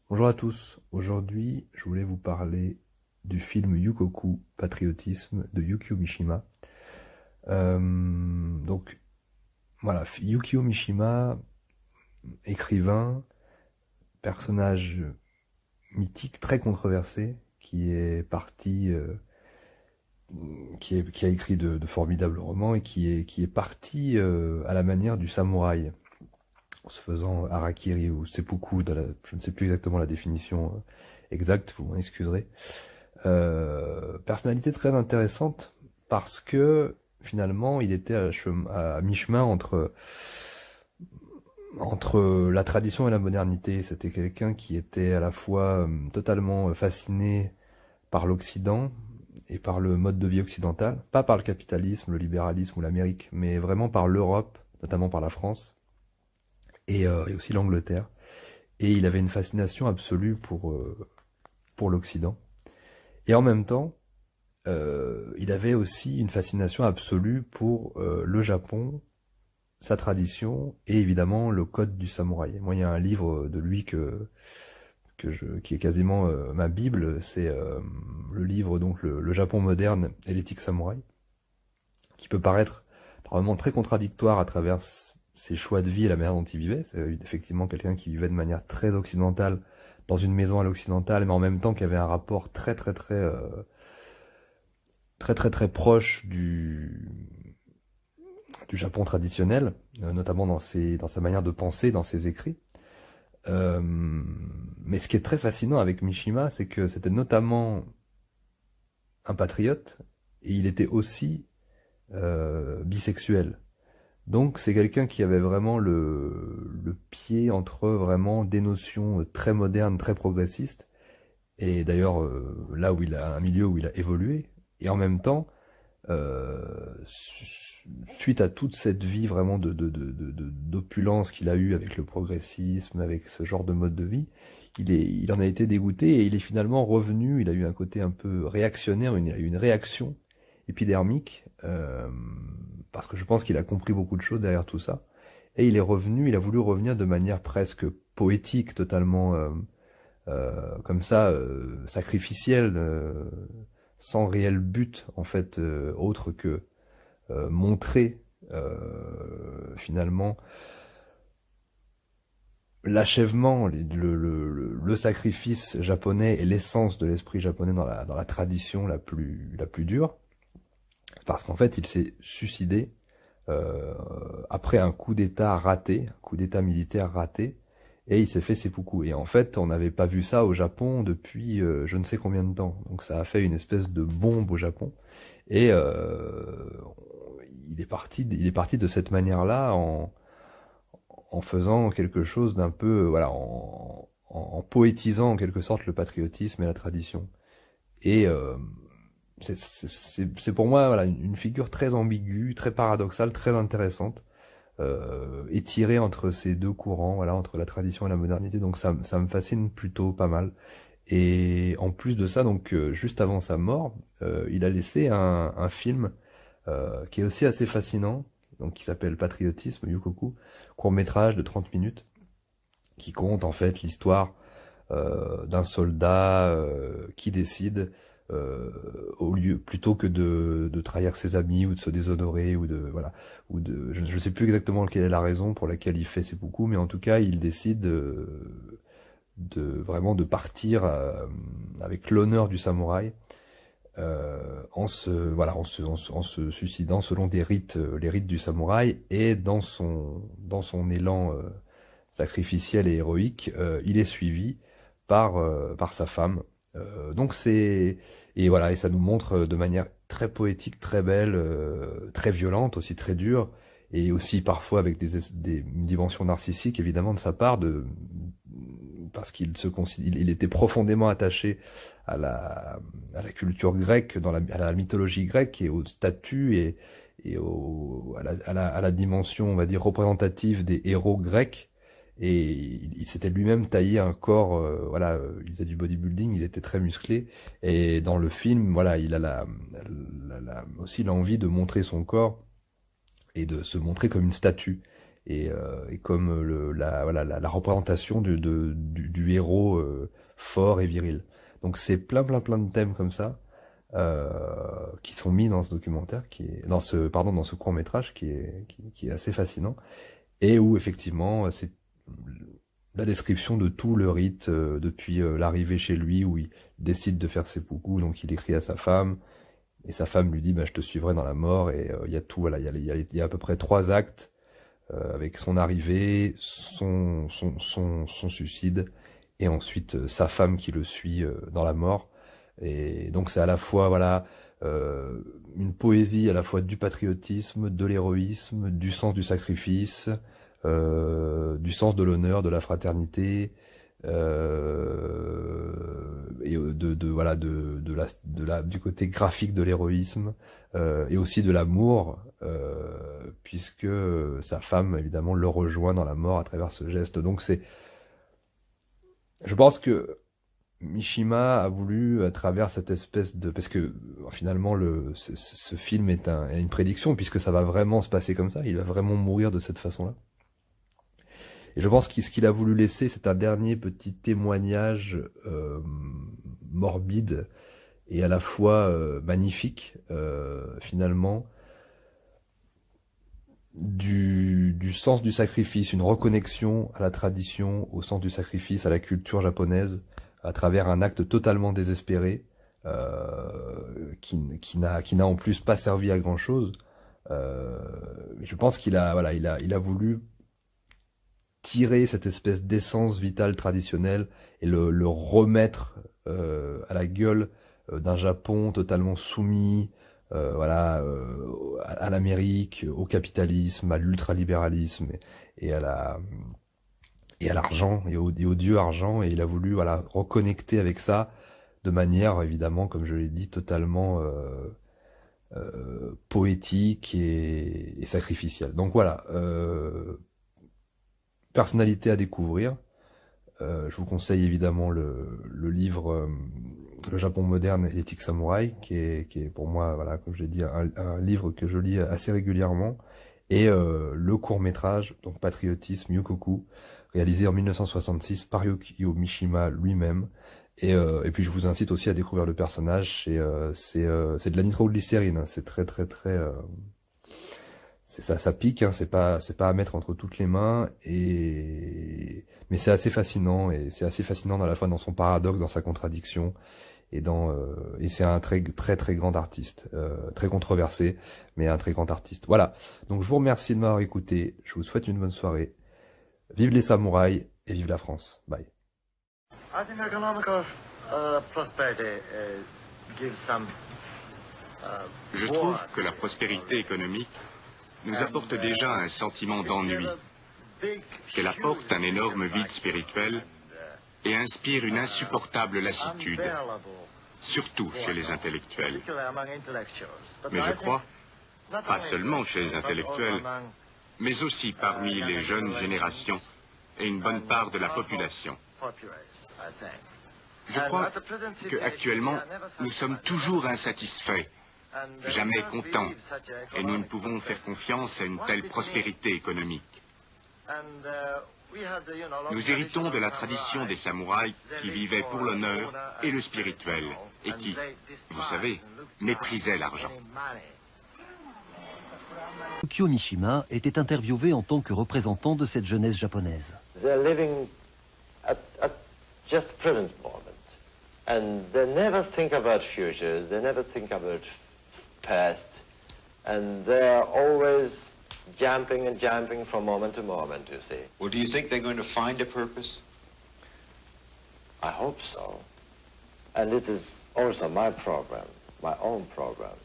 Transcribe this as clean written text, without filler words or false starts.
Bonjour à tous, aujourd'hui je voulais vous parler du film Yukoku, Patriotisme de Yukio Mishima. Donc voilà, Yukio Mishima, écrivain, personnage mythique très controversé, qui est parti, qui a écrit de formidables romans et qui est parti à la manière du samouraï, en se faisant harakiri ou seppuku, je ne sais plus exactement la définition exacte, vous m'en excuserez. Personnalité très intéressante parce que finalement il était à mi-chemin entre la tradition et la modernité. C'était quelqu'un qui était à la fois totalement fasciné par l'Occident et par le mode de vie occidental, pas par le capitalisme, le libéralisme ou l'Amérique, mais vraiment par l'Europe, notamment par la France et aussi l'Angleterre. Et il avait une fascination absolue pour l'Occident. Et en même temps, il avait aussi une fascination absolue pour le Japon, sa tradition et évidemment le code du samouraï. Moi, il y a un livre de lui qui est quasiment ma bible, c'est le livre donc le Japon moderne et l'éthique samouraï, qui peut paraître probablement très contradictoire à travers ses choix de vie et la manière dont il vivait. C'est effectivement quelqu'un qui vivait de manière très occidentale, dans une maison à l'occidentale, mais en même temps qui avait un rapport très proche du Japon traditionnel, notamment dans sa manière de penser, dans ses écrits. Mais ce qui est très fascinant avec Mishima, c'est que c'était notamment un patriote et il était aussi bisexuel. Donc c'est quelqu'un qui avait vraiment le pied entre vraiment des notions très modernes, très progressistes, et d'ailleurs là où il a un milieu où il a évolué, et en même temps suite à toute cette vie vraiment d'opulence qu'il a eue avec le progressisme, avec ce genre de mode de vie, il en a été dégoûté et il est finalement revenu. Il a eu un côté un peu réactionnaire, il a eu une réaction épidermique, parce que je pense qu'il a compris beaucoup de choses derrière tout ça. Et il est revenu, il a voulu revenir de manière presque poétique, totalement comme ça, sacrificielle, sans réel but en fait autre que montrer finalement l'achèvement, le sacrifice japonais et l'essence de l'esprit japonais dans la tradition la plus dure, parce qu'en fait il s'est suicidé après un coup d'état raté, un coup d'état militaire raté, et il s'est fait seppuku. Et en fait, on n'avait pas vu ça au Japon depuis je ne sais combien de temps. Donc ça a fait une espèce de bombe au Japon. Et il est parti de cette manière-là en faisant quelque chose d'un peu, voilà, en poétisant en quelque sorte le patriotisme et la tradition. Et c'est pour moi voilà, une figure très ambiguë, très paradoxale, très intéressante, étirée entre ces deux courants, voilà, entre la tradition et la modernité. Donc ça me fascine plutôt pas mal. Et en plus de ça, donc juste avant sa mort, il a laissé un film qui est aussi assez fascinant, donc qui s'appelle Patriotisme, Yukoku, court-métrage de 30 minutes, qui compte en fait l'histoire d'un soldat qui décide, au lieu, plutôt que de trahir ses amis ou de se déshonorer ou de voilà je ne sais plus exactement quelle est la raison pour laquelle il fait seppuku, mais en tout cas il décide vraiment de partir avec l'honneur du samouraï, en se suicidant selon des rites, les rites du samouraï, et dans son élan sacrificiel et héroïque, il est suivi par sa femme. Donc c'est et voilà, et ça nous montre de manière très poétique, très belle, très violente, aussi très dure, et aussi parfois avec une dimension narcissique évidemment de sa part, parce il était profondément attaché à à la culture grecque, à la mythologie grecque et au statut à la dimension, on va dire, représentative des héros grecs. Et il s'était lui-même taillé un corps, voilà, il faisait du bodybuilding, il était très musclé. Et dans le film, voilà, il a aussi l'envie de montrer son corps et de se montrer comme une statue. et comme la représentation du héros fort et viril. Donc c'est plein de thèmes comme ça qui sont mis dans ce documentaire, dans ce court-métrage qui est assez fascinant, et où effectivement c'est la description de tout le rite depuis l'arrivée chez lui, où il décide de faire seppuku, donc il écrit à sa femme, et sa femme lui dit bah, je te suivrai dans la mort, et il y a tout, voilà, il y a à peu près 3 actes avec son arrivée, son suicide, et ensuite sa femme qui le suit dans la mort. Et donc c'est à la fois voilà une poésie à la fois du patriotisme, de l'héroïsme, du sens du sacrifice, du sens de l'honneur, de la fraternité, et voilà du côté graphique de l'héroïsme, et aussi de l'amour, puisque sa femme évidemment le rejoint dans la mort à travers ce geste. Donc je pense que Mishima a voulu, à travers cette espèce de... Parce que finalement, ce film est une prédiction, puisque ça va vraiment se passer comme ça, il va vraiment mourir de cette façon-là. Et je pense que ce qu'il a voulu laisser, c'est un dernier petit témoignage morbide et à la fois magnifique, finalement, du sens du sacrifice, une reconnexion à la tradition, au sens du sacrifice, à la culture japonaise, à travers un acte totalement désespéré, qui n'a en plus pas servi à grand chose. Je pense qu'il a, il a voulu tirer cette espèce d'essence vitale traditionnelle et le remettre à la gueule d'un Japon totalement soumis, à l'Amérique, au capitalisme, à l'ultralibéralisme et à l'argent et au dieu argent, et il a voulu reconnecter avec ça de manière évidemment, comme je l'ai dit, totalement poétique et sacrificielle. Donc voilà, personnalité à découvrir. Je vous conseille évidemment le livre Le Japon moderne et l'éthique samouraï, qui est pour moi, voilà, comme je l'ai dit, un livre que je lis assez régulièrement, et le court-métrage, donc Patriotisme Yokoku, réalisé en 1966 par Yukio Mishima lui-même. Et puis je vous incite aussi à découvrir le personnage. C'est de la nitroglycérine, hein. C'est très ça pique, hein. C'est pas à mettre entre toutes les mains, mais c'est assez fascinant, et c'est assez fascinant à la fois dans son paradoxe, dans sa contradiction, et c'est un très grand artiste, très controversé, mais un très grand artiste. Voilà. Donc je vous remercie de m'avoir écouté. Je vous souhaite une bonne soirée. Vive les samouraïs et vive la France. Bye. I think economical prosperity gives some. Je trouve que la prospérité économique nous apporte déjà un sentiment d'ennui, qu'elle apporte un énorme vide spirituel et inspire une insupportable lassitude, surtout chez les intellectuels. Mais je crois, pas seulement chez les intellectuels, mais aussi parmi les jeunes générations et une bonne part de la population. Je crois qu'actuellement, nous sommes toujours insatisfaits, jamais contents, et nous ne pouvons faire confiance à une telle prospérité économique. Nous héritons de la tradition des samouraïs qui vivaient pour l'honneur et le spirituel, et qui, vous savez, méprisaient l'argent. Yukio Mishima était interviewé en tant que représentant de cette jeunesse japonaise. They're living at just present moment, and they never think about futures. They never think about past, and they're always jumping and jumping from moment to moment. You see. Well, do you think they're going to find a purpose? I hope so, and it is also my program, my own program.